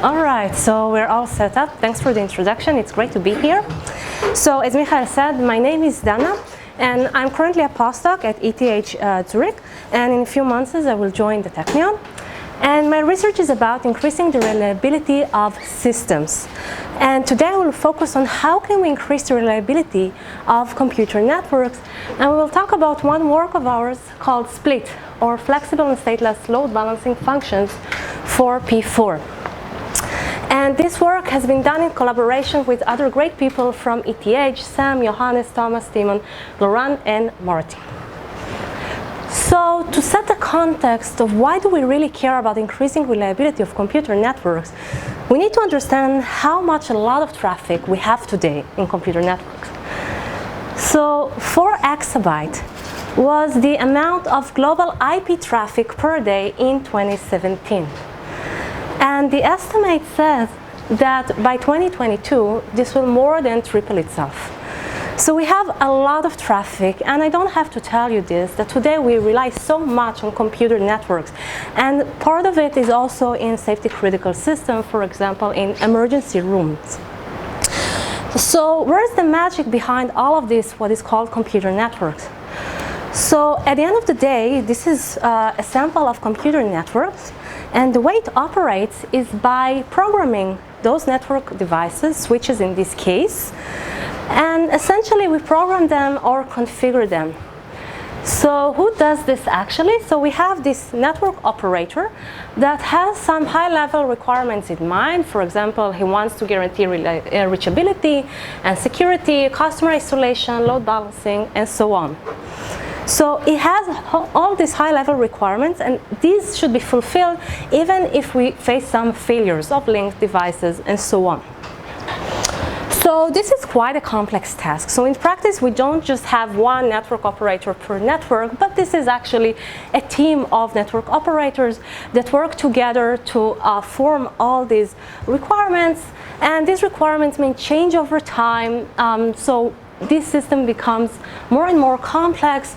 All right, so we're all set up. Thanks for the introduction. It's great to be here. So as Michael said, my name is Dana, and I'm currently a postdoc at ETH Zurich, and in a few months I will join the Technion. And my research is about increasing the reliability of systems. And today I will focus on how can we increase the reliability of computer networks. And we will talk about one work of ours called SPLIT, or Flexible and Stateless Load Balancing Functions for P4. And this work has been done in collaboration with other great people from ETH, Sam, Johannes, Thomas, Timon, Laurent, and Martin. So to set the context of why do we really care about increasing reliability of computer networks, we need to understand how much a lot of traffic we have today in computer networks. So 4 exabyte was the amount of global IP traffic per day in 2017. And the estimate says that by 2022, this will more than triple itself. So we have a lot of traffic, and I don't have to tell you this, that today we rely so much on computer networks. And part of it is also in safety critical systems, for example, in emergency rooms. So where's the magic behind all of this, what is called computer networks? So at the end of the day, this is a sample of computer networks, and the way it operates is by programming those network devices, switches in this case, and essentially we program them or configure them. So who does this actually? So we have this network operator that has some high-level requirements in mind. For example, he wants to guarantee reachability and security, customer isolation, load balancing, and so on. So it has all these high-level requirements, and these should be fulfilled even if we face some failures of linked devices and so on. So this is quite a complex task. So in practice, we don't just have one network operator per network, but this is actually a team of network operators that work together to form all these requirements. And these requirements may change over time. So this system becomes more and more complex.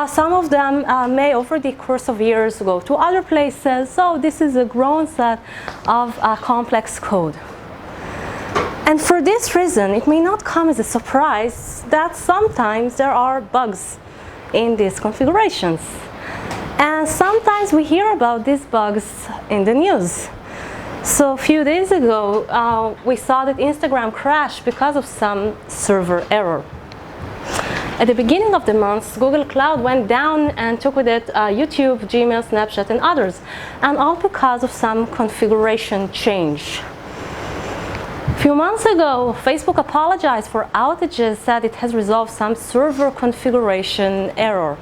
Some of them may, over the course of years, go to other places. So this is a grown set of complex code. And for this reason, it may not come as a surprise that sometimes there are bugs in these configurations. And sometimes we hear about these bugs in the news. So a few days ago, we saw that Instagram crashed because of some server error. At the beginning of the month, Google Cloud went down and took with it YouTube, Gmail, Snapchat, and others, and all because of some configuration change. A few months ago, Facebook apologized for outages, said it has resolved some server configuration error.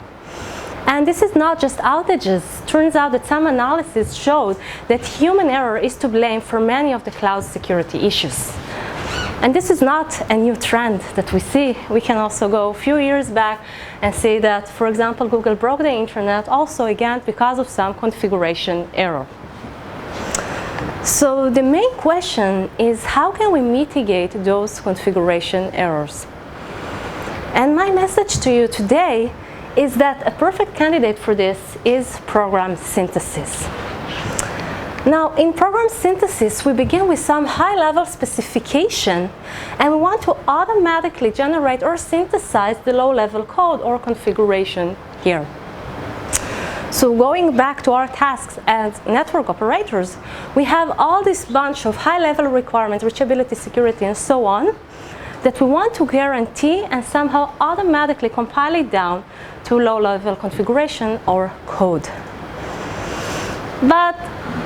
And this is not just outages. Turns out that some analysis showed that human error is to blame for many of the cloud security issues. And this is not a new trend that we see. We can also go a few years back and see that, for example, Google broke the internet also, again, because of some configuration error. So the main question is, how can we mitigate those configuration errors? And my message to you today is that a perfect candidate for this is program synthesis. Now, in program synthesis, we begin with some high-level specification, and we want to automatically generate or synthesize the low-level code or configuration here. So going back to our tasks as network operators, we have all this bunch of high-level requirements, reachability, security, and so on, that we want to guarantee and somehow automatically compile it down to low-level configuration or code. But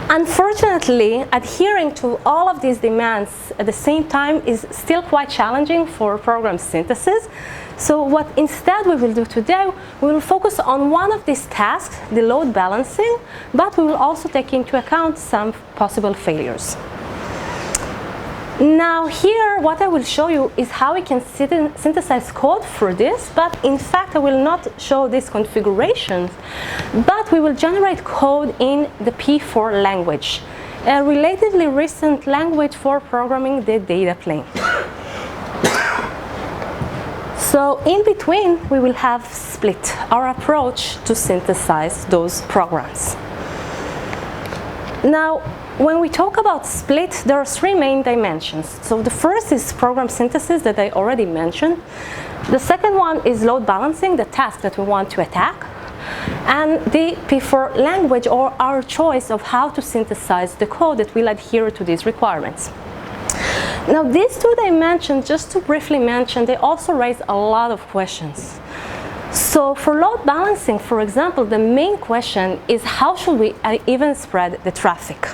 unfortunately, adhering to all of these demands at the same time is still quite challenging for program synthesis. So what instead we will do today, we will focus on one of these tasks, the load balancing, but we will also take into account some possible failures. Now here, what I will show you is how we can synthesize code for this, but in fact I will not show these configurations, but we will generate code in the P4 language, a relatively recent language for programming the data plane. So in between, we will have SPLIT, our approach to synthesize those programs. Now, when we talk about split, there are three main dimensions. So the first is program synthesis that I already mentioned. The second one is load balancing, the task that we want to attack. And the P4 language, or our choice of how to synthesize the code that will adhere to these requirements. Now, these two dimensions, just to briefly mention, they also raise a lot of questions. So for load balancing, for example, the main question is how should we even spread the traffic?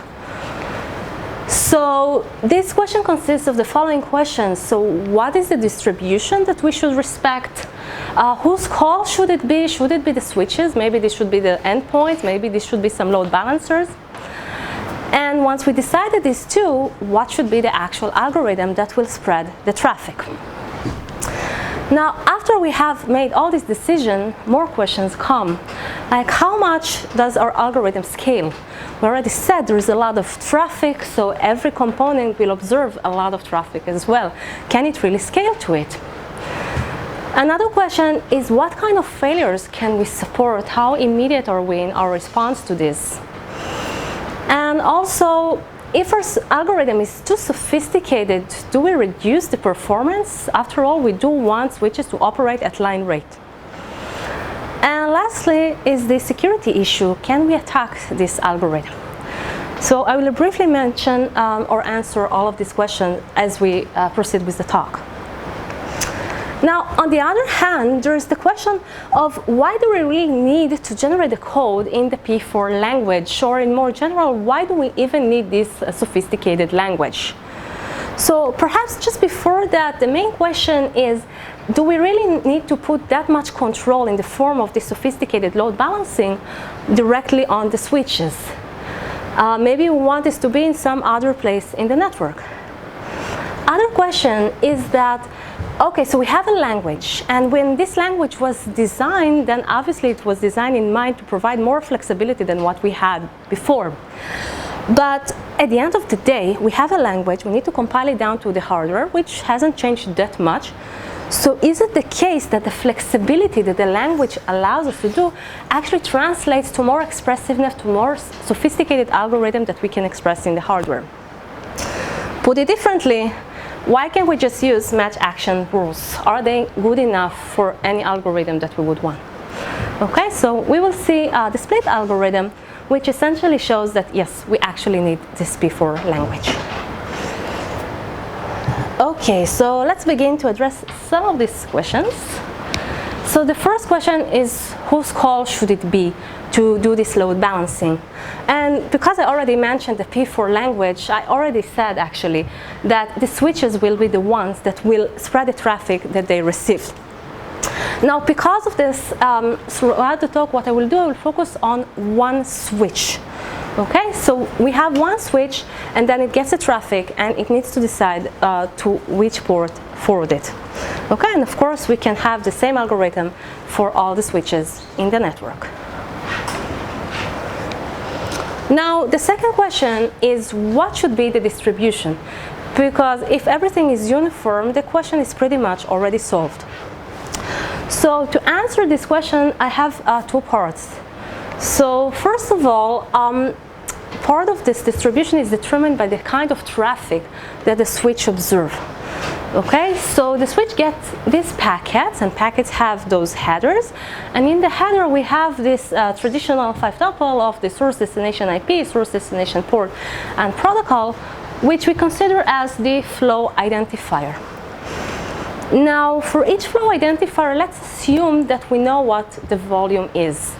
So this question consists of the following questions. So what is the distribution that we should respect? Whose call should it be? Should it be the switches? Maybe this should be the endpoints. Maybe this should be some load balancers. And once we decided these two, what should be the actual algorithm that will spread the traffic? Now, after we have made all these decisions, more questions come. Like, how much does our algorithm scale? We already said there is a lot of traffic, so every component will observe a lot of traffic as well. Can it really scale to it? Another question is, what kind of failures can we support? How immediate are we in our response to this? And also, if our algorithm is too sophisticated, do we reduce the performance? After all, we do want switches to operate at line rate. And lastly is the security issue. Can we attack this algorithm? So I will briefly mention or answer all of these questions as we proceed with the talk. Now, on the other hand, there is the question of why do we really need to generate the code in the P4 language, or in more general, why do we even need this sophisticated language? So perhaps just before that, the main question is, do we really need to put that much control in the form of this sophisticated load balancing directly on the switches? Maybe we want this to be in some other place in the network. Other question is that, okay, so we have a language, and when this language was designed, then obviously it was designed in mind to provide more flexibility than what we had before. But at the end of the day, we have a language, we need to compile it down to the hardware, which hasn't changed that much. So is it the case that the flexibility that the language allows us to do actually translates to more expressiveness, to more sophisticated algorithm that we can express in the hardware? Put it differently, why can't we just use match action rules? Are they good enough for any algorithm that we would want? Okay, so we will see the split algorithm, which essentially shows that yes, we actually need this P4 language. Okay, so let's begin to address some of these questions. So the first question is, whose call should it be to do this load balancing? And because I already mentioned the P4 language, I already said actually that the switches will be the ones that will spread the traffic that they receive. Now, because of this, throughout the talk, what I will do, I will focus on one switch. Okay, so we have one switch, and then it gets the traffic, and it needs to decide to which port forward it. Okay, and of course, we can have the same algorithm for all the switches in the network. Now, the second question is, what should be the distribution? Because if everything is uniform, the question is pretty much already solved. So to answer this question, I have two parts. So first of all, part of this distribution is determined by the kind of traffic that the switch observes. Okay, so the switch gets these packets, and packets have those headers, and in the header we have this traditional 5-tuple of the source destination IP, source destination port, and protocol, which we consider as the flow identifier. Now, for each flow identifier, let's assume that we know what the volume is,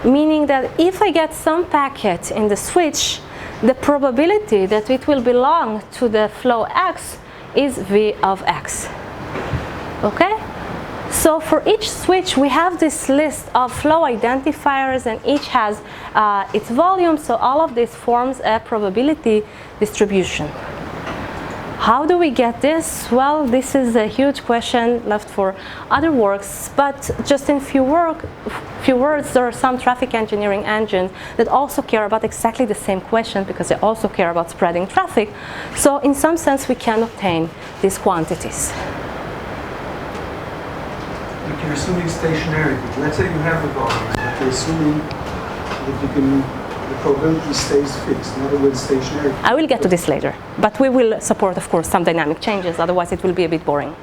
meaning that if I get some packet in the switch, the probability that it will belong to the flow X is V of X. Okay? So for each switch, we have this list of flow identifiers, and each has its volume, so all of this forms a probability distribution. How do we get this? Well, this is a huge question left for other works, but just in few words, there are some traffic engineering engines that also care about exactly the same question, because they also care about spreading traffic. So in some sense, we can obtain these quantities. But you're assuming stationarity. Let's say you have the volumes, but you're assuming that you can the probability stays fixed, not with stationary. I will get to this later, but we will support, of course, some dynamic changes, otherwise it will be a bit boring.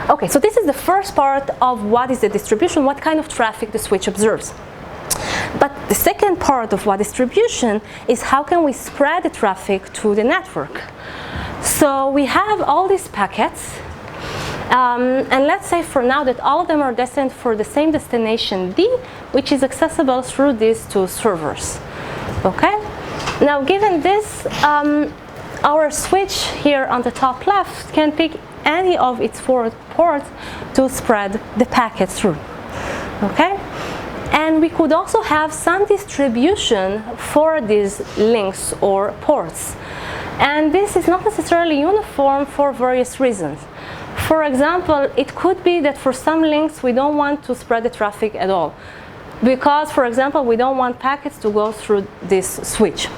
Okay, so this is the first part of what is the distribution, what kind of traffic the switch observes. But the second part of what distribution is how can we spread the traffic to the network. So we have all these packets, and let's say for now that all of them are destined for the same destination D, which is accessible through these two servers. Okay? Now given this, our switch here on the top left can pick any of its 4 ports to spread the packet through. Okay? And we could also have some distribution for these links or ports. And this is not necessarily uniform for various reasons. For example, it could be that for some links we don't want to spread the traffic at all. Because, for example, we don't want packets to go through this switch.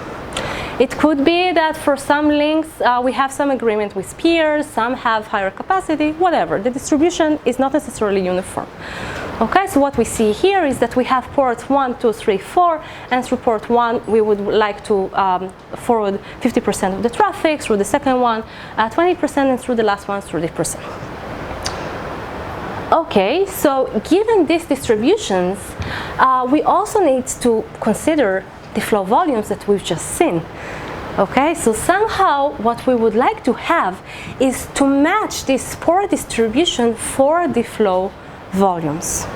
It could be that for some links we have some agreement with peers, some have higher capacity, whatever. The distribution is not necessarily uniform. Okay, so what we see here is that we have ports 1, 2, 3, 4, and through port 1 we would like to forward 50% of the traffic, through the second one 20%, and through the last one 30%. Okay, so given these distributions, we also need to consider the flow volumes that we've just seen. Okay, so somehow what we would like to have is to match this port distribution for the flow volumes.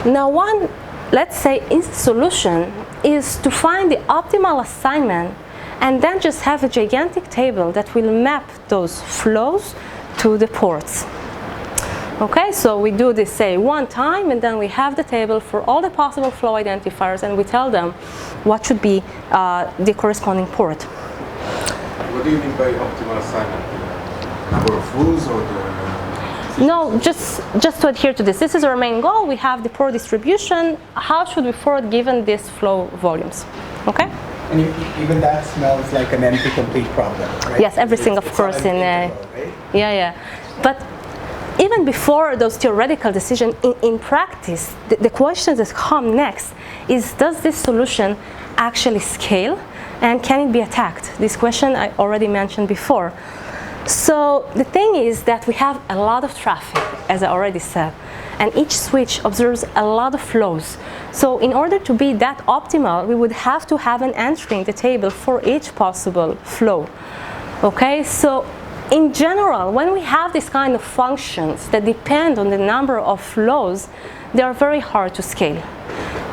Now one, let's say, solution is to find the optimal assignment and then just have a gigantic table that will map those flows to the ports. Okay, so we do this, say, one time, and then we have the table for all the possible flow identifiers, and we tell them what should be the corresponding port. What do you mean by optimal assignment? The number of rules or the... No, just to adhere to this. This is our main goal. We have the port distribution. How should we forward given these flow volumes? Okay? And even that smells like an NP-complete problem, right? Yes, everything, of course, in right? yeah. But even before those theoretical decisions, in practice, the questions that come next is, does this solution actually scale, and can it be attacked? This question I already mentioned before. So the thing is that we have a lot of traffic, as I already said, and each switch observes a lot of flows. So in order to be that optimal, we would have to have an entry in the table for each possible flow. Okay, so in general, when we have this kind of functions that depend on the number of flows, they are very hard to scale.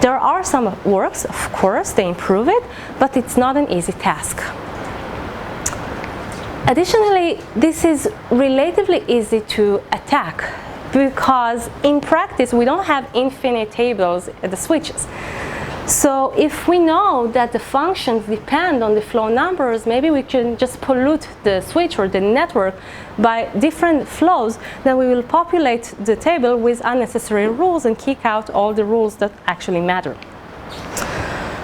There are some works, of course, they improve it, but it's not an easy task. Additionally, this is relatively easy to attack because in practice we don't have infinite tables at the switches. So if we know that the functions depend on the flow numbers, maybe we can just pollute the switch or the network by different flows, then we will populate the table with unnecessary rules and kick out all the rules that actually matter.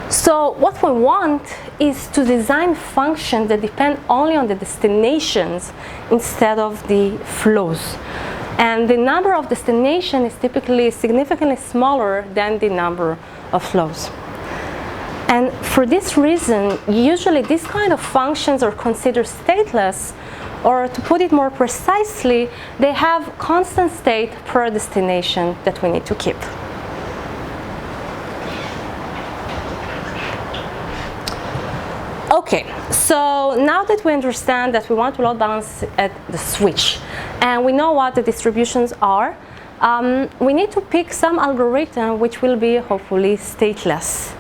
So what we want is to design functions that depend only on the destinations instead of the flows. And the number of destinations is typically significantly smaller than the number of flows. And for this reason, usually these kind of functions are considered stateless, or to put it more precisely, they have constant state per destination that we need to keep. Okay, so now that we understand that we want to load balance at the switch, and we know what the distributions are, we need to pick some algorithm which will be hopefully stateless.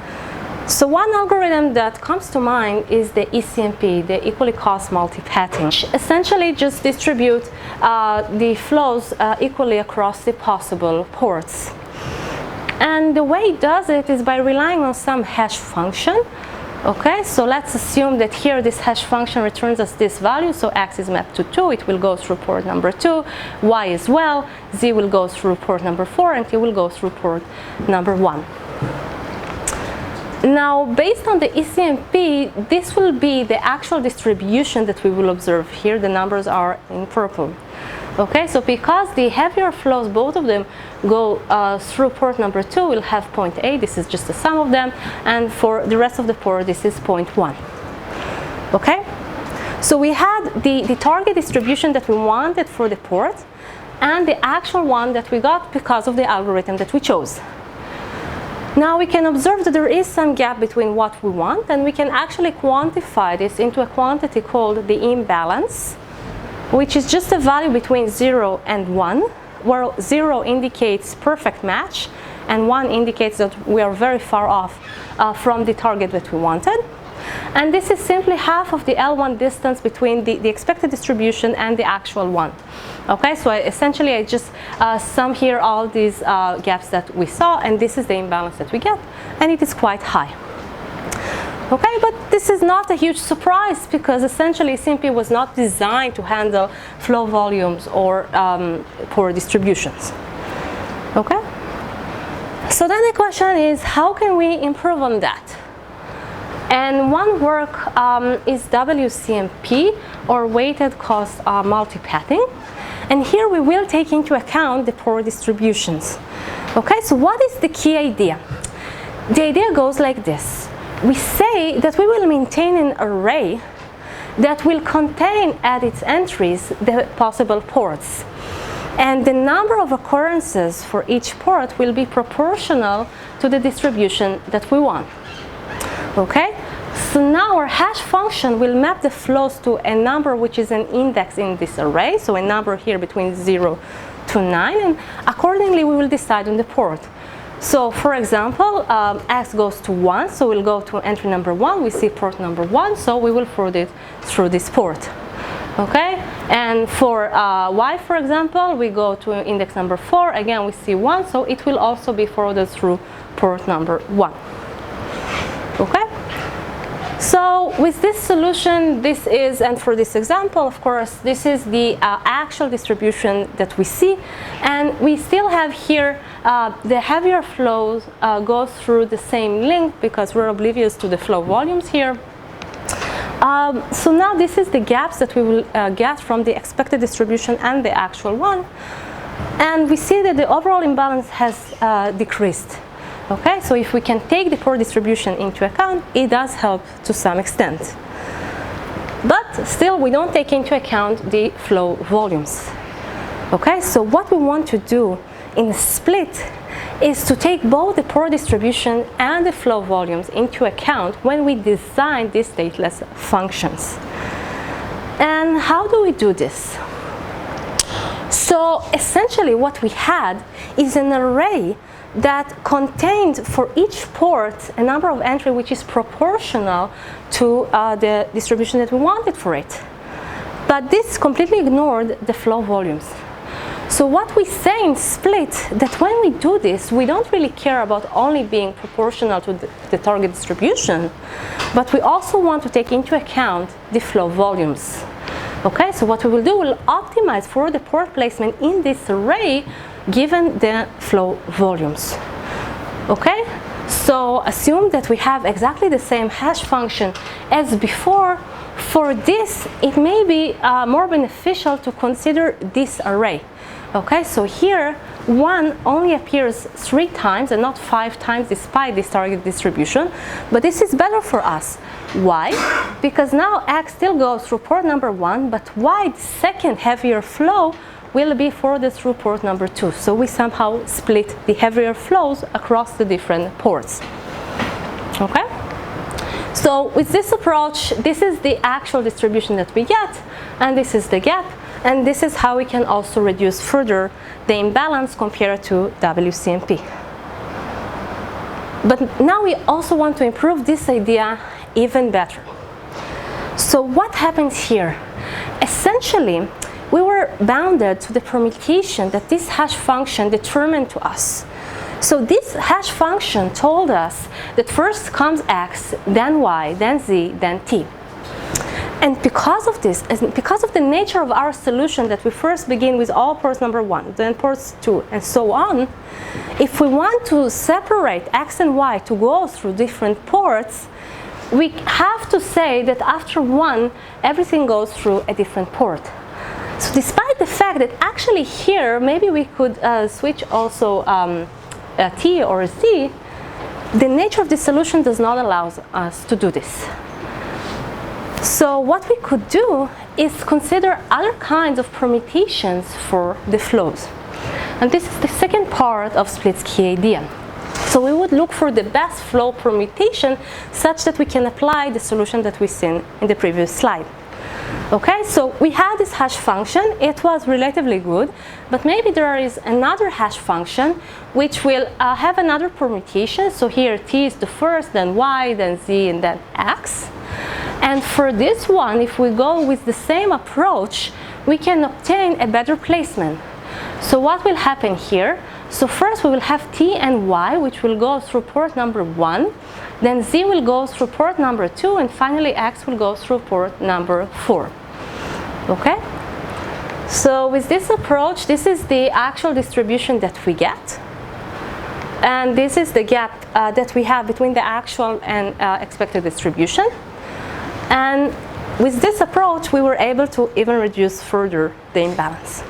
So one algorithm that comes to mind is the ECMP, the equally cost multipathing, which essentially just distribute the flows equally across the possible ports. And the way it does it is by relying on some hash function. Okay, so let's assume that here this hash function returns us this value, so x is mapped to 2, it will go through port number 2, y as well, z will go through port number 4, and t will go through port number 1. Now, based on the ECMP, this will be the actual distribution that we will observe here. The numbers are in purple. Okay, so because the heavier flows, both of them go through port number 2, we'll have point A, this is just the sum of them, and for the rest of the port, this is point 1. Okay, so we had the target distribution that we wanted for the port, and the actual one that we got because of the algorithm that we chose. Now we can observe that there is some gap between what we want, and we can actually quantify this into a quantity called the imbalance, which is just a value between 0 and 1, where 0 indicates perfect match, and 1 indicates that we are very far off from the target that we wanted. And this is simply half of the L1 distance between the expected distribution and the actual one. Okay, so essentially I just sum here all these gaps that we saw, and this is the imbalance that we get, and it is quite high. Okay, but this is not a huge surprise, because essentially SIMP was not designed to handle flow volumes or pore distributions. Okay, so then the question is, how can we improve on that? And one work is WCMP, or weighted cost multipathing. And here we will take into account the pore distributions. Okay, so what is the key idea? The idea goes like this. We say that we will maintain an array that will contain at its entries the possible ports. And the number of occurrences for each port will be proportional to the distribution that we want. Okay, so now our hash function will map the flows to a number which is an index in this array, so a number here between 0 to 9, and accordingly we will decide on the port. So for example, x goes to 1, so we'll go to entry number 1, we see port number 1, so we will forward it through this port. Okay, and for y, for example, we go to index number 4, again we see 1, so it will also be forwarded through port number 1. Okay, so with this solution, this is, and for this example, of course, this is the actual distribution that we see, and we still have here the heavier flows go through the same link, because we're oblivious to the flow volumes here. So now this is the gaps that we will get from the expected distribution and the actual one, and we see that the overall imbalance has decreased. Okay, so if we can take the pore distribution into account, it does help to some extent. But still, we don't take into account the flow volumes. Okay, so what we want to do in the split is to take both the pore distribution and the flow volumes into account when we design these stateless functions. And how do we do this? So essentially what we had is an array that contained for each port a number of entry which is proportional to the distribution that we wanted for it. But this completely ignored the flow volumes. So what we say in split, that when we do this, we don't really care about only being proportional to the target distribution, but we also want to take into account the flow volumes. Okay, so what we will do, we'll optimize for the port placement in this array given the flow volumes. Okay, so assume that we have exactly the same hash function as before. For this, it may be more beneficial to consider this array. Okay, so here 1 only appears 3 times and not 5 times despite this target distribution, but this is better for us. Why? Because now x still goes through port number 1, but y, the second heavier flow, will be forwarded through port number 2. So we somehow split the heavier flows across the different ports. Okay? So with this approach, this is the actual distribution that we get, and this is the gap, and this is how we can also reduce further the imbalance compared to WCMP. But now we also want to improve this idea even better. So what happens here? Essentially, we were bounded to the permutation that this hash function determined to us. So this hash function told us that first comes x, then y, then z, then t. And because of this, and because of the nature of our solution that we first begin with all ports number 1, then ports 2, and so on, if we want to separate x and y to go through different ports, we have to say that after 1, everything goes through a different port. So despite the fact that actually here, maybe we could switch also T or Z, the nature of the solution does not allow us to do this. So what we could do is consider other kinds of permutations for the flows. And this is the second part of split key idea. So we would look for the best flow permutation such that we can apply the solution that we've seen in the previous slide. Okay, so we had this hash function. It was relatively good, but maybe there is another hash function which will have another permutation. So here T is the first, then Y, then Z, and then X. And for this one, if we go with the same approach, we can obtain a better placement. So what will happen here? So first we will have T and Y, which will go through port number 1. Then Z will go through port number 2, and finally X will go through port number 4. Okay? So with this approach, this is the actual distribution that we get. And this is the gap that we have between the actual and expected distribution. And with this approach, we were able to even reduce further the imbalance.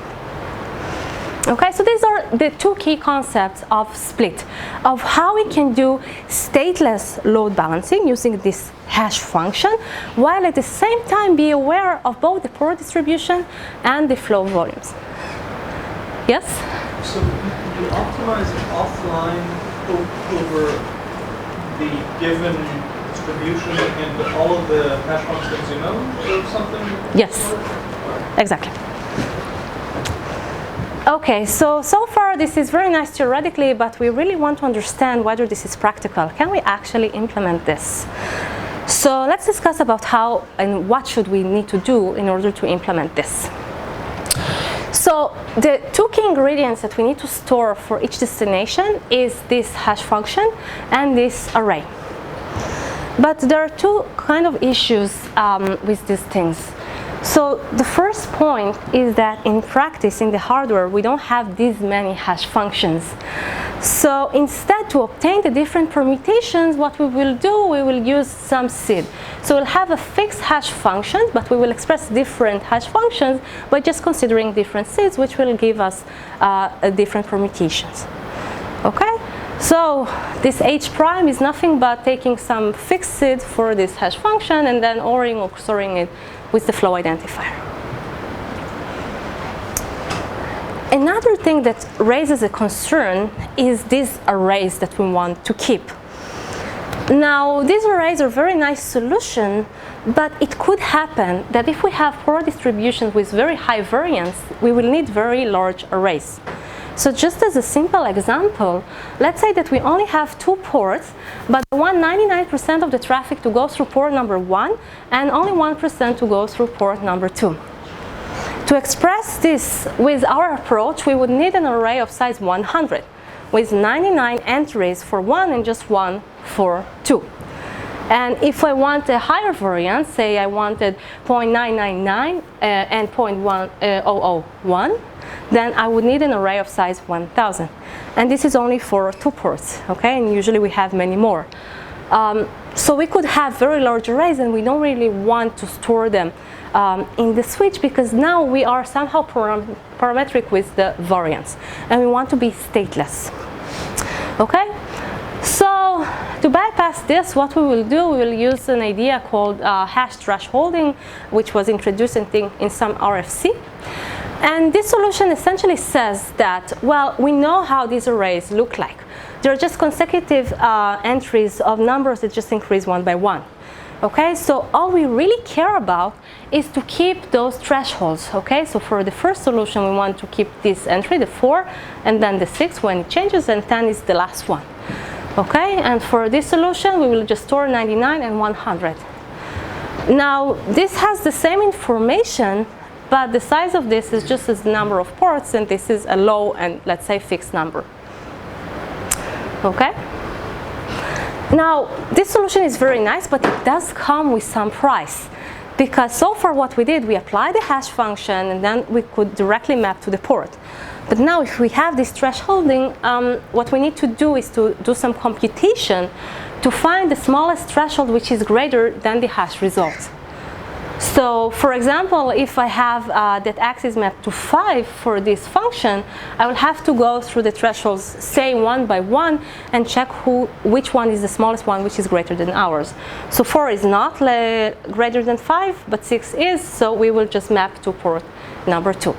Okay, so these are the two key concepts of split, of how we can do stateless load balancing using this hash function, while at the same time be aware of both the port distribution and the flow volumes. Yes? So you optimize offline over the given distribution and all of the hash functions you know, or something? Yes, exactly. Okay, so far this is very nice theoretically, but we really want to understand whether this is practical. Can we actually implement this? So let's discuss about how and what should we need to do in order to implement this. So the two key ingredients that we need to store for each destination is this hash function and this array. But there are two kind of issues with these things. So the first point is that in practice, in the hardware, we don't have these many hash functions. So instead, to obtain the different permutations, what we will do, we will use some seed. So we'll have a fixed hash function, but we will express different hash functions by just considering different seeds, which will give us different permutations. Okay? So this H prime is nothing but taking some fixed seed for this hash function and then ORing or XORing it with the flow identifier. Another thing that raises a concern is these arrays that we want to keep. Now, these arrays are a very nice solution, but it could happen that if we have port distributions with very high variance, we will need very large arrays. So just as a simple example, let's say that we only have 2 ports, but we want 99% of the traffic to go through port number 1 and only 1% to go through port number 2. To express this with our approach, we would need an array of size 100 with 99 entries for 1 and just 1 for 2. And if I want a higher variance, say I wanted 0.999 and 0.1001, then I would need an array of size 1000. And this is only for 2 ports, okay? And usually we have many more. So we could have very large arrays, and we don't really want to store them in the switch, because now we are somehow parametric with the variance, and we want to be stateless. Okay? So to bypass this, what we will do, we will use an idea called hash thresholding, which was introduced in some RFC. And this solution essentially says that, well, we know how these arrays look like. They're just consecutive entries of numbers that just increase one by one. Okay, so all we really care about is to keep those thresholds. Okay, so for the first solution, we want to keep this entry, the 4, and then the 6 when it changes, and 10 is the last one. Okay, and for this solution, we will just store 99 and 100. Now, this has the same information, but the size of this is just as the number of ports, and this is a low and, let's say, fixed number. Okay? Now, this solution is very nice, but it does come with some price. Because so far what we did, we applied the hash function, and then we could directly map to the port. But now if we have this thresholding, what we need to do is to do some computation to find the smallest threshold which is greater than the hash result. So, for example, if I have that x is mapped to 5 for this function, I will have to go through the thresholds, say one by one, and check which one is the smallest one, which is greater than ours. So 4 is not greater than 5, but 6 is, so we will just map to port number 2.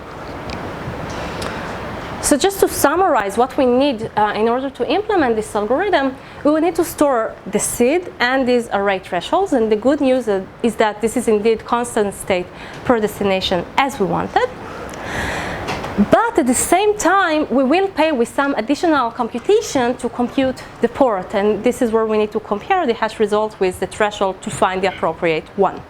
So just to summarize what we need in order to implement this algorithm, we will need to store the seed and these array thresholds. And the good news is that this is indeed constant state per destination as we wanted. But at the same time, we will pay with some additional computation to compute the port. And this is where we need to compare the hash result with the threshold to find the appropriate one.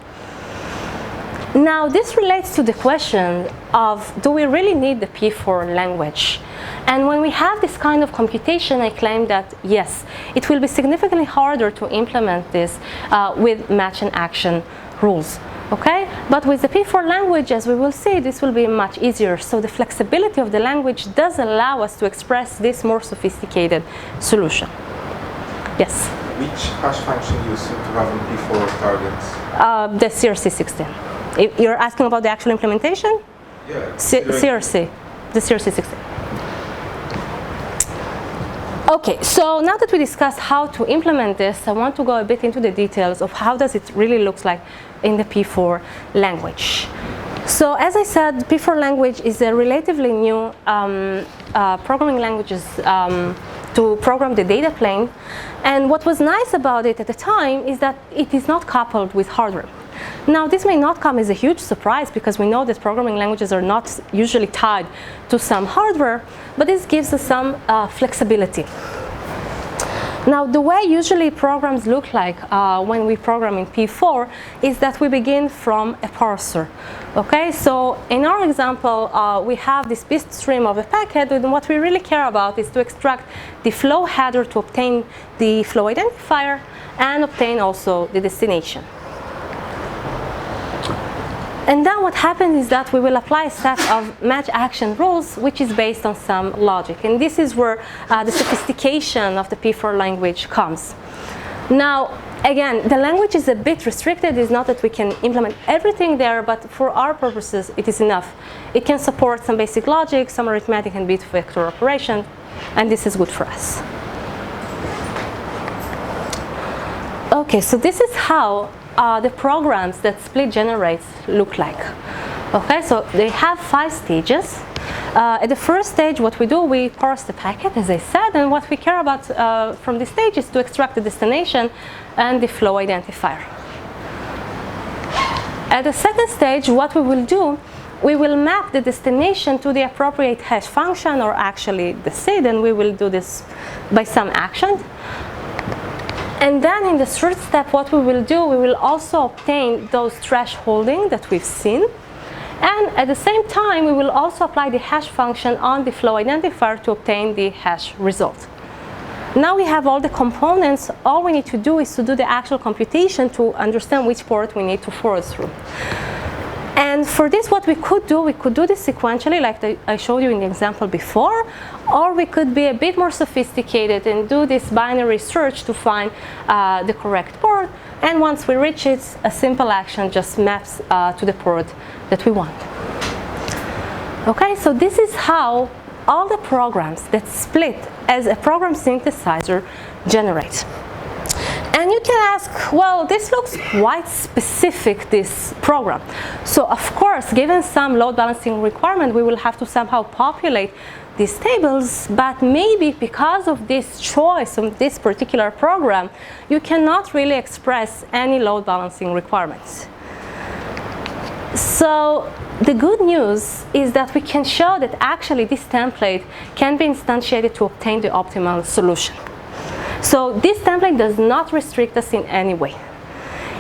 Now, this relates to the question of, do we really need the P4 language? And when we have this kind of computation, I claim that yes, it will be significantly harder to implement this with match and action rules. Okay? But with the P4 language, as we will see, this will be much easier. So the flexibility of the language does allow us to express this more sophisticated solution. Yes? Which hash function you seem to have in P4 targets? The CRC16. If you're asking about the actual implementation? Yeah. CRC, the CRC16. Okay, so now that we discussed how to implement this, I want to go a bit into the details of how does it really looks like in the P4 language. So as I said, P4 language is a relatively new programming languages to program the data plane. And what was nice about it at the time is that it is not coupled with hardware. Now, this may not come as a huge surprise because we know that programming languages are not usually tied to some hardware, but this gives us some flexibility. Now, the way usually programs look like when we program in P4 is that we begin from a parser. Okay, so in our example, we have this bit stream of a packet, and what we really care about is to extract the flow header to obtain the flow identifier and obtain also the destination. And then what happens is that we will apply a set of match action rules, which is based on some logic. And this is where the sophistication of the P4 language comes. Now, again, the language is a bit restricted. It's not that we can implement everything there, but for our purposes, it is enough. It can support some basic logic, some arithmetic and bit vector operation, and this is good for us. Okay, so this is how the programs that Split generates look like. Okay, so they have 5 stages. At the first stage, what we do, we parse the packet, as I said, and what we care about from this stage is to extract the destination and the flow identifier. At the second stage, what we will do, we will map the destination to the appropriate hash function, or actually the seed, and we will do this by some action. And then in the third step, what we will do, we will also obtain those thresholding that we've seen. And at the same time, we will also apply the hash function on the flow identifier to obtain the hash result. Now we have all the components. All we need to do is to do the actual computation to understand which port we need to forward through. And for this, what we could do this sequentially, like I showed you in the example before, or we could be a bit more sophisticated and do this binary search to find the correct port. And once we reach it, a simple action just maps to the port that we want. Okay, so this is how all the programs that Split as a program synthesizer generate. And you can ask, well, this looks quite specific, this program. So of course, given some load balancing requirement, we will have to somehow populate these tables, but maybe because of this choice of this particular program, you cannot really express any load balancing requirements. So the good news is that we can show that actually this template can be instantiated to obtain the optimal solution. So this template does not restrict us in any way.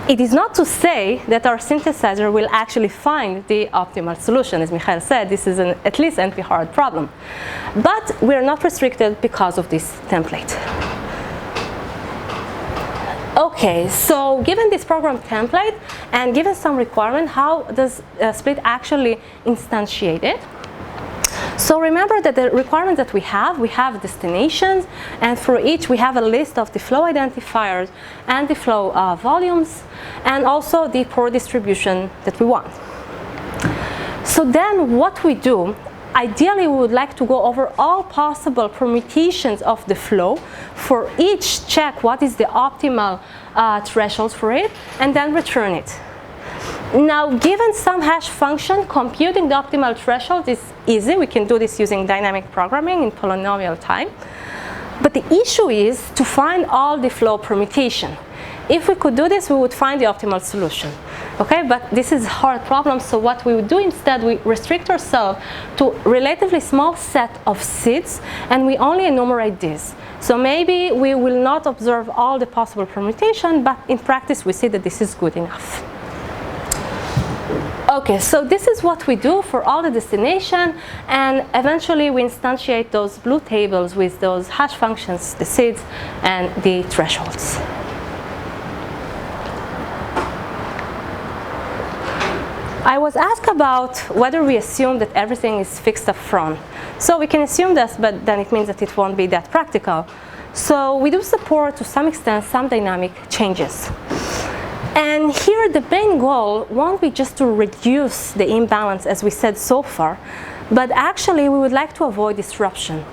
It is not to say that our synthesizer will actually find the optimal solution. As Michael said, this is an at least NP-hard problem. But we're not restricted because of this template. Okay, so given this program template and given some requirement, how does Split actually instantiate it? So remember that the requirements that we have destinations, and for each we have a list of the flow identifiers and the flow volumes, and also the port distribution that we want. So then what we do, ideally we would like to go over all possible permutations of the flow for each, check what is the optimal threshold for it, and then return it. Now, given some hash function, computing the optimal threshold is easy. We can do this using dynamic programming in polynomial time. But the issue is to find all the flow permutation. If we could do this, we would find the optimal solution. Okay, but this is a hard problem, so what we would do instead, we restrict ourselves to a relatively small set of seeds, and we only enumerate these. So maybe we will not observe all the possible permutation, but in practice we see that this is good enough. Okay, so this is what we do for all the destination, and eventually we instantiate those blue tables with those hash functions, the seeds, and the thresholds. I was asked about whether we assume that everything is fixed up front. So we can assume this, but then it means that it won't be that practical. So we do support, to some extent, some dynamic changes. And here the main goal won't be just to reduce the imbalance, as we said so far, but actually we would like to avoid disruption.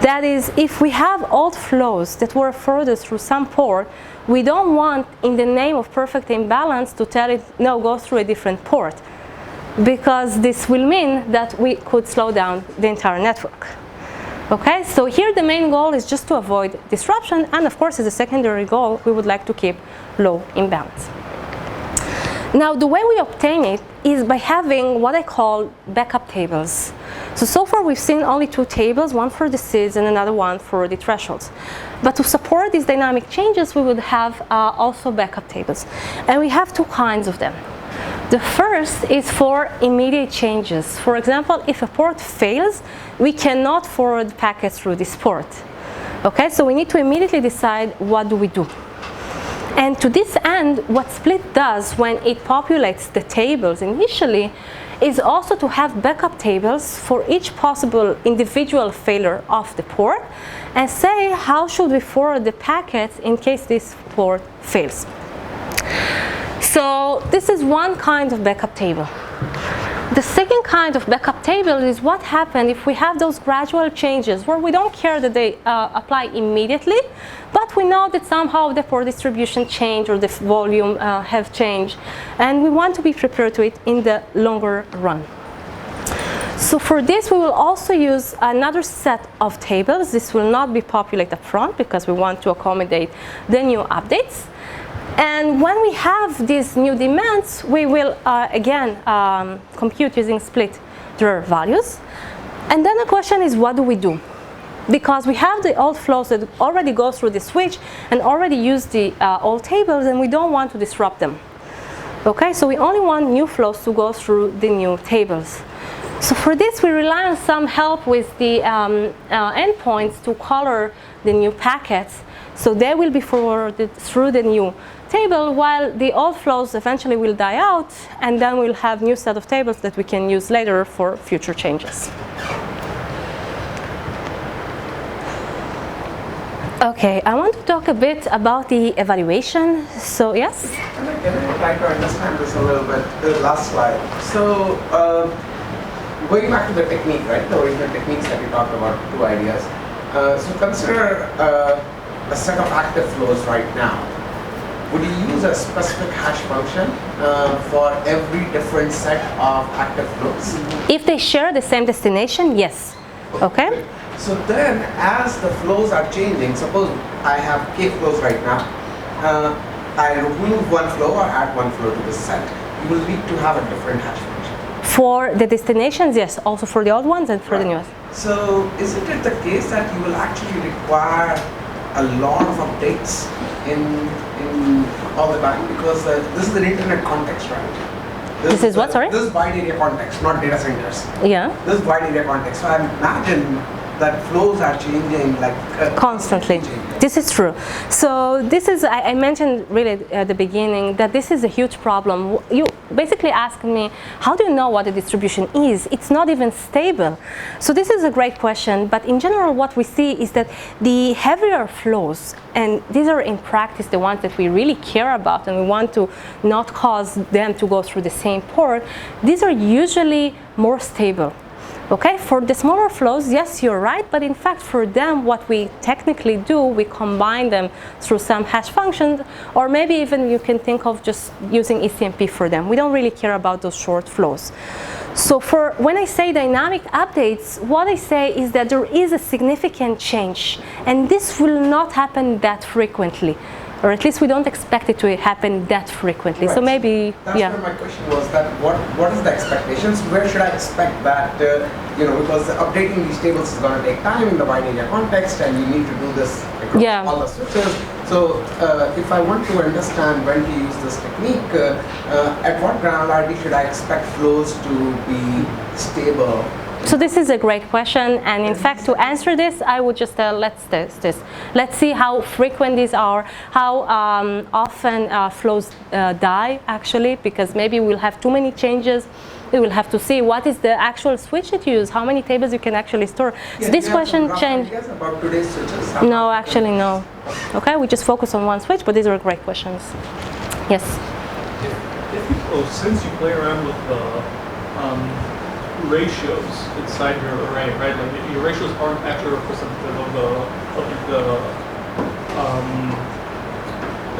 That is, if we have old flows that were further through some port, we don't want, in the name of perfect imbalance, to tell it, no, go through a different port, because this will mean that we could slow down the entire network. Okay, so here the main goal is just to avoid disruption, and of course as a secondary goal we would like to keep low imbalance. Now the way we obtain it is by having what I call backup tables. So far we've seen only two tables, one for the seeds and another one for the thresholds. But to support these dynamic changes we would have also backup tables, and we have two kinds of them. The first is for immediate changes. For example, if a port fails, we cannot forward packets through this port. Okay, so we need to immediately decide what do we do. And to this end, what Split does when it populates the tables initially is also to have backup tables for each possible individual failure of the port, and say how should we forward the packets in case this port fails. So this is one kind of backup table. The second kind of backup table is what happens if we have those gradual changes where we don't care that they apply immediately, but we know that somehow the port distribution changed or the volume have changed, and we want to be prepared to it in the longer run. So for this we will also use another set of tables. This will not be populated up front because we want to accommodate the new updates. And when we have these new demands, we will again compute using Split their values. And then the question is, what do we do? Because we have the old flows that already go through the switch and already use the old tables, and we don't want to disrupt them. Okay, so we only want new flows to go through the new tables. So for this, we rely on some help with the endpoints to color the new packets. So they will be forwarded through the new table, while the old flows eventually will die out, and then we'll have new set of tables that we can use later for future changes. Okay, I want to talk a bit about the evaluation. So yes? Can I try to understand this a little bit, the last slide? So going back to the technique, right? The original techniques that we talked about, two ideas. So consider a set of active flows right now. Would you use a specific hash function for every different set of active flows? If they share the same destination, yes. Okay? So then, as the flows are changing, suppose I have k flows right now, I remove one flow or add one flow to this set, you will need to have a different hash function. For the destinations, yes. Also for the old ones and for the newest. So isn't it the case that you will actually require a lot of updates in all the time, because this is an internet context, right? This is what, sorry? This is wide area context, not data centers. Yeah. This is wide area context. So I imagine that flows are changing like constantly. This is true. So this is, I mentioned really at the beginning that this is a huge problem. basically asking me, how do you know what the distribution is? It's not even stable. So this is a great question, but in general what we see is that the heavier flows, and these are in practice the ones that we really care about and we want to not cause them to go through the same port, these are usually more stable. Okay, for the smaller flows, yes, you're right, but in fact for them what we technically do, we combine them through some hash functions, or maybe even you can think of just using ECMP for them. We don't really care about those short flows. So for when I say dynamic updates, what I say is that there is a significant change, and this will not happen that frequently. Or at least we don't expect it to happen that frequently. Right. So maybe, that's where my question was, that what is the expectations? Where should I expect that, because updating these tables is going to take time in the wide area context, and you need to do this across all the switches. So if I want to understand when to use this technique, at what granularity should I expect flows to be stable? So this is a great question, and in fact to answer this I would just let's test this. Let's see how frequent these are, how often flows die actually, because maybe we'll have too many changes. We will have to see what is the actual switch that you use, how many tables you can actually store. Yeah, so this question changed. About today's switches? No, actually no. Okay, we just focus on one switch, but these are great questions. Yes? Since you play around with the ratios inside your array, right? Like your ratios aren't actually representative of the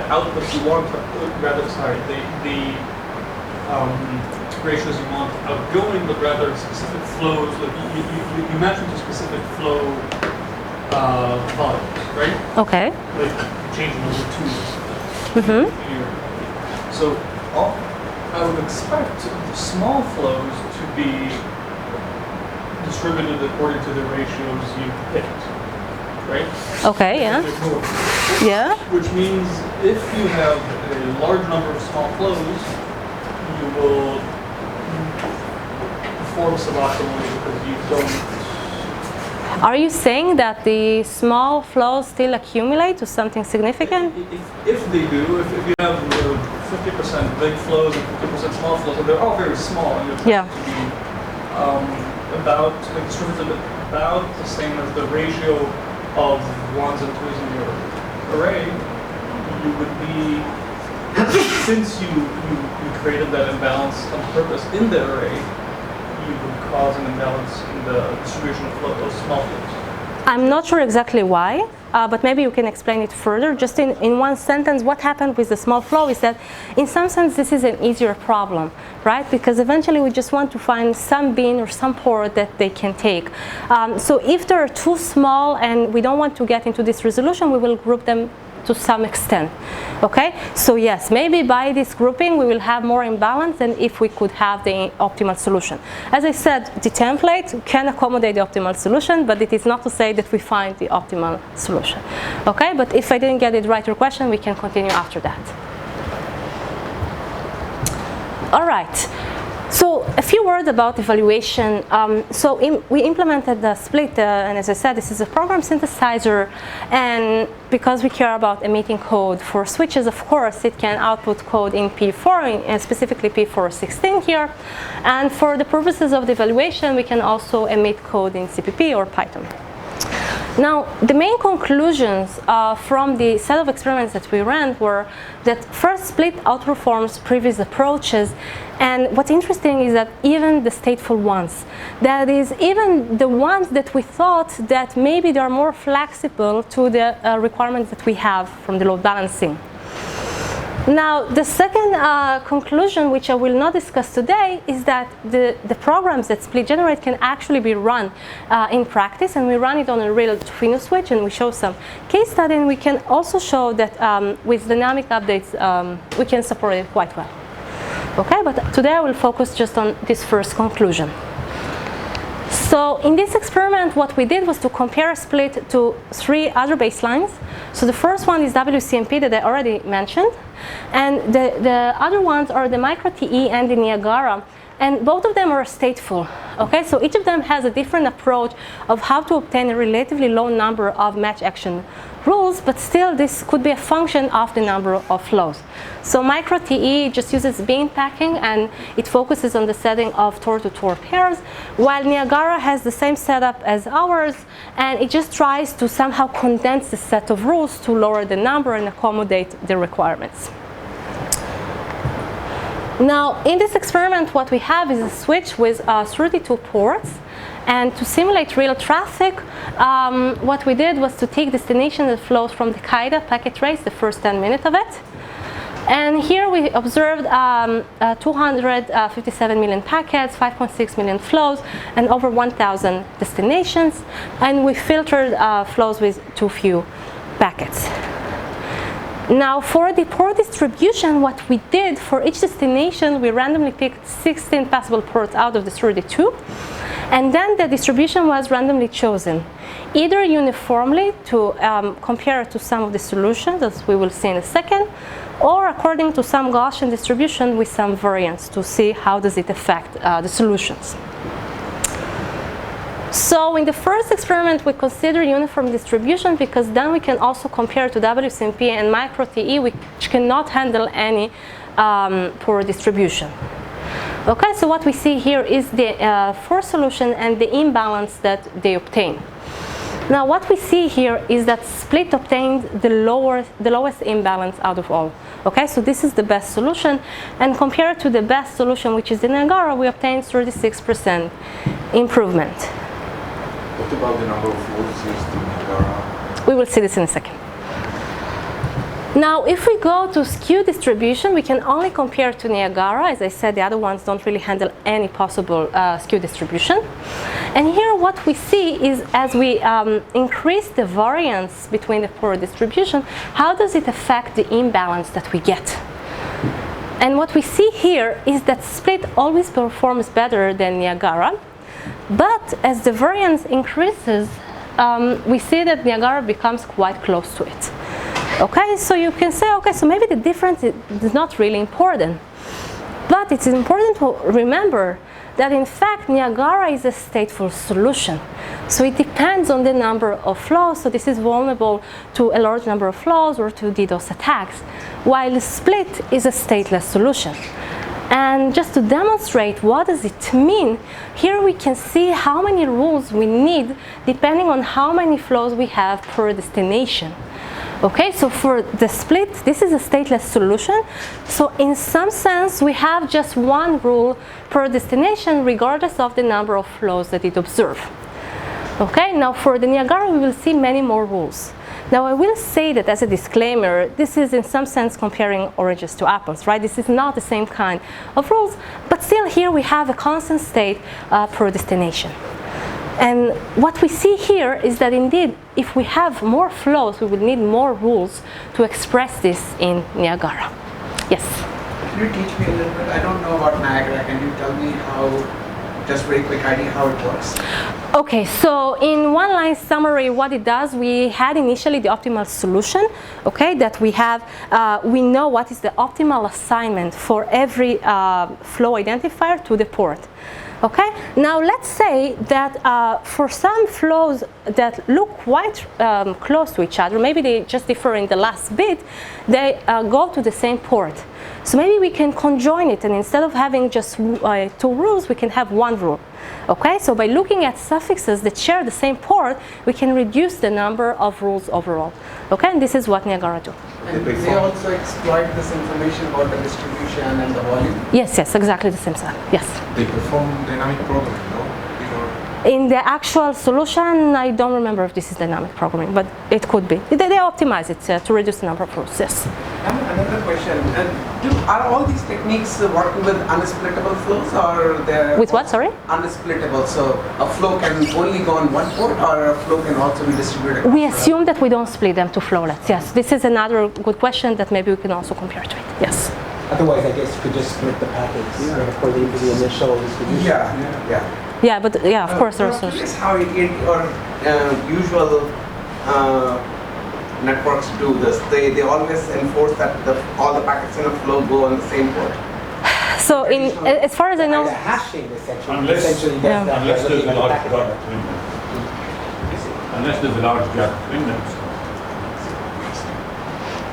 outputs you want, the ratios you want outgoing, but rather specific flows. Like you match them to specific flow volumes, right? Okay. Like changing over two. Mm-hmm. So I would expect small flows to be distributed according to the ratios you picked, right? Okay, yeah. Yeah. Which means if you have a large number of small flows, you will perform suboptimally because you don't. Are you saying that the small flows still accumulate to something significant? If they do, if you have 50% big flows and 50% small flows, and they're all very small, and you're to be distributed about the same as the ratio of ones and twos in your array, you would be, since you created that imbalance on purpose in the array, you would cause an imbalance in the distribution of small flows. I'm not sure exactly why, but maybe you can explain it further. Just in one sentence, what happened with the small flow is that in some sense this is an easier problem, right? Because eventually we just want to find some bin or some port that they can take. So if they're too small and we don't want to get into this resolution, we will group them to some extent. Okay, so yes, maybe by this grouping we will have more imbalance than if we could have the optimal solution. As I said, the template can accommodate the optimal solution, but it is not to say that we find the optimal solution. Okay, but if I didn't get it right, your question, we can continue after that. All right. So a few words about evaluation. We implemented the split, and as I said, this is a program synthesizer, and because we care about emitting code for switches, of course, it can output code in P4, and specifically P416 here. And for the purposes of the evaluation, we can also emit code in CPP or Python. Now, the main conclusions from the set of experiments that we ran were that first split outperforms previous approaches, and what's interesting is that even the stateful ones, that is, even the ones that we thought that maybe they are more flexible to the requirements that we have from the load balancing. Now, the second conclusion, which I will not discuss today, is that the programs that split generate can actually be run in practice, and we run it on a real Twino switch, and we show some case study, and we can also show that with dynamic updates, we can support it quite well. Okay, but today I will focus just on this first conclusion. So in this experiment, what we did was to compare split to 3 other baselines. So the first one is WCMP that I already mentioned, and the other ones are the micro TE and the Niagara and both of them are stateful. Okay, so each of them has a different approach of how to obtain a relatively low number of match action rules, but still this could be a function of the number of flows. So micro TE just uses bean packing, and it focuses on the setting of Tor-to-Tor pairs, while Niagara has the same setup as ours, and it just tries to somehow condense the set of rules to lower the number and accommodate the requirements. Now, in this experiment, what we have is a switch with 32 ports. And to simulate real traffic, what we did was to take destination that flows from the KAIDA packet trace, the first 10 minutes of it. And here we observed 257 million packets, 5.6 million flows, and over 1,000 destinations. And we filtered flows with too few packets. Now, for the port distribution, what we did for each destination, we randomly picked 16 possible ports out of the 32. And then the distribution was randomly chosen, either uniformly to compare to some of the solutions, as we will see in a second, or according to some Gaussian distribution with some variance to see how does it affect the solutions. So in the first experiment, we consider uniform distribution because then we can also compare to WCMP and micro TE, which cannot handle any poor distribution. Okay, so what we see here is the force solution and the imbalance that they obtain. Now, what we see here is that split obtained the lowest imbalance out of all. Okay, so this is the best solution, and compared to the best solution, which is the Niagara, we obtained 36% improvement. What about the number of flows used in Niagara? We will see this in a second. Now, if we go to skew distribution, we can only compare to Niagara. As I said, the other ones don't really handle any possible skew distribution. And here what we see is as we increase the variance between the poor distribution, how does it affect the imbalance that we get? And what we see here is that split always performs better than Niagara. But as the variance increases, we see that Niagara becomes quite close to it. Okay, so you can say, okay, so maybe the difference is not really important. But it's important to remember that in fact Niagara is a stateful solution. So it depends on the number of flows, so this is vulnerable to a large number of flows or to DDoS attacks, while the split is a stateless solution. And just to demonstrate what does it mean, here we can see how many rules we need depending on how many flows we have per destination. Okay, so for the split, this is a stateless solution. So in some sense, we have just one rule per destination regardless of the number of flows that it observes. Okay, now for the Niagara, we will see many more rules. Now I will say that as a disclaimer, this is in some sense comparing oranges to apples, right? This is not the same kind of rules, but still here we have a constant state per destination. And what we see here is that indeed, if we have more flows, we will need more rules to express this in Niagara. Yes? Can you teach me a little bit? I don't know about Niagara. Can you tell me how, just very quick idea, how it works? Okay, so in one line summary, what it does, we had initially the optimal solution, okay, that we have, we know what is the optimal assignment for every flow identifier to the port. Okay, now let's say that for some flows that look quite close to each other, maybe they just differ in the last bit, they go to the same port. So maybe we can conjoin it, and instead of having just two rules, we can have one rule. Okay, so by looking at suffixes that share the same port, we can reduce the number of rules overall. Okay, and this is what Niagara do. And they also exploit this information about the distribution and the volume? Yes, yes, exactly the same stuff. Yes. They perform dynamic programming, no? In the actual solution, I don't remember if this is dynamic programming, but it could be. They optimize it to reduce the number of rules, yes. Another question, are all these techniques working with unsplittable flows, or they're... With what, sorry? Unsplittable, so a flow can only go on one port, or a flow can also be distributed? We assume that we don't split them to flowlets, yes. This is another good question that maybe we can also compare to it, yes. Otherwise, I guess you could just split the packets according to the initial distribution. Yeah. Yeah, but yeah, of course there are solutions. How usual networks do this? They always enforce that all the packets in a flow go on the same port. So as far as I know, The hashing essentially Unless- does Unless that. there's a Looking at the large packet gap level. between them. Unless there's a large gap between them.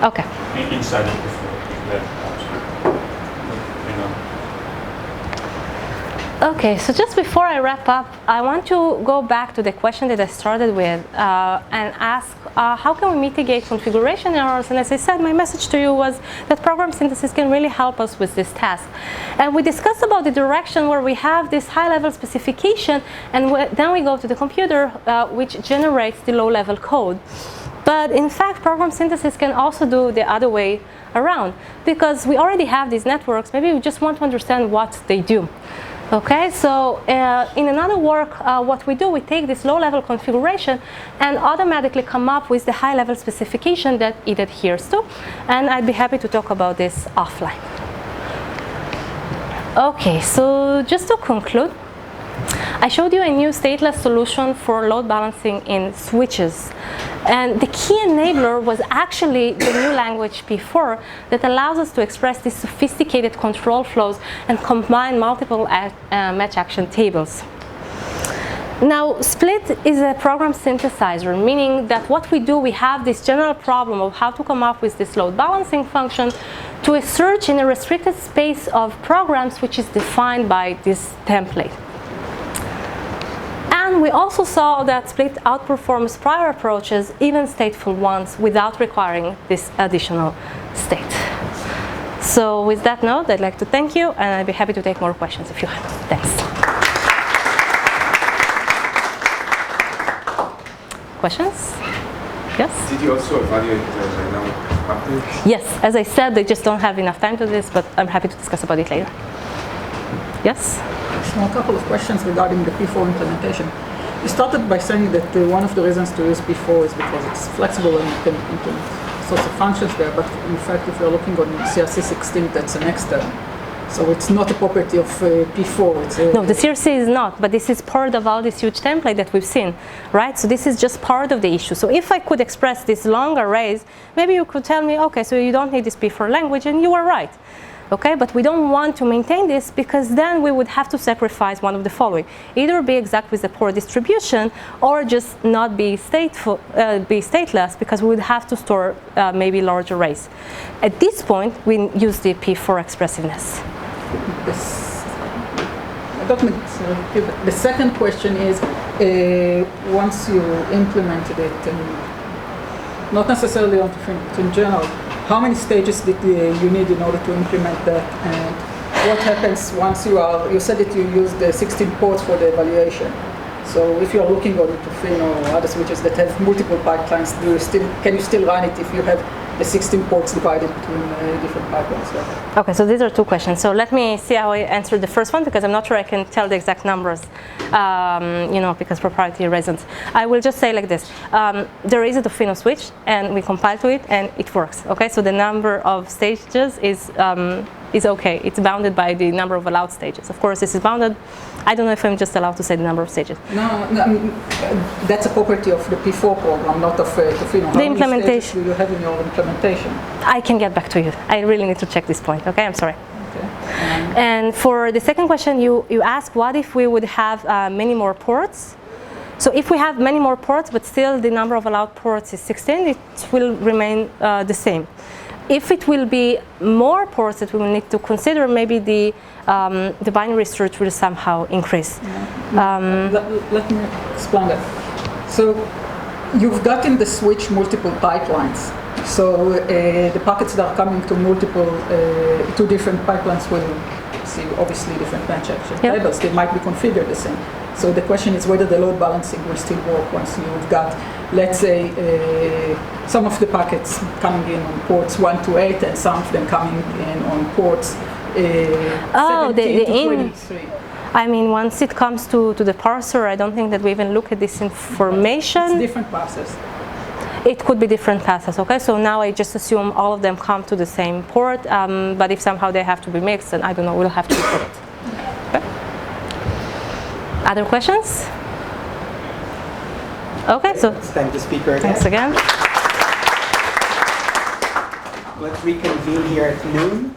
okay. Inside the left. You know. Okay, so just before I wrap up, I want to go back to the question that I started with and ask how can we mitigate configuration errors? And as I said, my message to you was that program synthesis can really help us with this task. And we discussed about the direction where we have this high-level specification, and then we go to the computer, which generates the low-level code. But in fact, program synthesis can also do the other way around, because we already have these networks. Maybe we just want to understand what they do. Okay, so in another work, what we do, we take this low-level configuration and automatically come up with the high-level specification that it adheres to. And I'd be happy to talk about this offline. Okay, so just to conclude, I showed you a new stateless solution for load balancing in switches. And the key enabler was actually the new language P4 that allows us to express these sophisticated control flows and combine multiple match action tables. Now, Split is a program synthesizer, meaning that what we do, we have this general problem of how to come up with this load balancing function to a search in a restricted space of programs which is defined by this template. And we also saw that Split outperforms prior approaches, even stateful ones, without requiring this additional state. So with that note, I'd like to thank you, and I'd be happy to take more questions if you have. Thanks. Questions? Yes? Did you also evaluate the dynamic updates? Yes, as I said, they just don't have enough time to this, but I'm happy to discuss about it later. Yes? So a couple of questions regarding the P4 implementation. You started by saying that one of the reasons to use P4 is because it's flexible and you can implement sorts of functions there, but in fact if you're looking on CRC 16, that's an extern. So it's not a property of P4. It's No, the CRC is not, but this is part of all this huge template that we've seen, right? So this is just part of the issue. So if I could express these long arrays, maybe you could tell me, okay, so you don't need this P4 language, and you are right. Okay, but we don't want to maintain this because then we would have to sacrifice one of the following: either be exact with the poor distribution, or just not be stateful, be stateless, because we would have to store maybe large arrays. At this point, we use the P4 expressiveness. The second question is, once you implemented it, not necessarily on Infinite in general, how many stages did you need in order to implement that? And what happens once you said that you used the 16 ports for the evaluation. So if you're looking on Tufin or other switches that have multiple pipelines, can you still run it if you have the 16 ports divided between different pipelines? Yeah. Okay, so these are two questions. So let me see how I answer the first one, because I'm not sure I can tell the exact numbers, because proprietary reasons. I will just say like this. There is a Tufino switch, and we compile to it, and it works. Okay, so the number of stages is okay. It's bounded by the number of allowed stages. Of course, this is bounded. I don't know if I'm just allowed to say the number of stages. No, that's a property of the P4 program, not of Tufino. The implementation. How many stages do you have in your implementation? I can get back to you. I really need to check this point. Okay, I'm sorry. Okay. And for the second question, you ask, what if we would have many more ports? So if we have many more ports, but still the number of allowed ports is 16, it will remain the same. If it will be more ports that we will need to consider, maybe the binary search will somehow increase. Let me explain that. So you've got in the switch multiple pipelines. So the packets that are coming to different pipelines will see obviously different match action tables. They might be configured the same. So the question is whether the load balancing will still work once you've got, let's say, some of the packets coming in on ports 1 to 8 and some of them coming in on ports 17 to 23. I mean, once it comes to the parser, I don't think that we even look at this information. It's different paths. It could be different paths, okay? So now I just assume all of them come to the same port, but if somehow they have to be mixed, then I don't know, we'll have to look at it. Okay. Other questions? Okay, so Let's thank the speaker again. thanks again. Let's reconvene here at noon.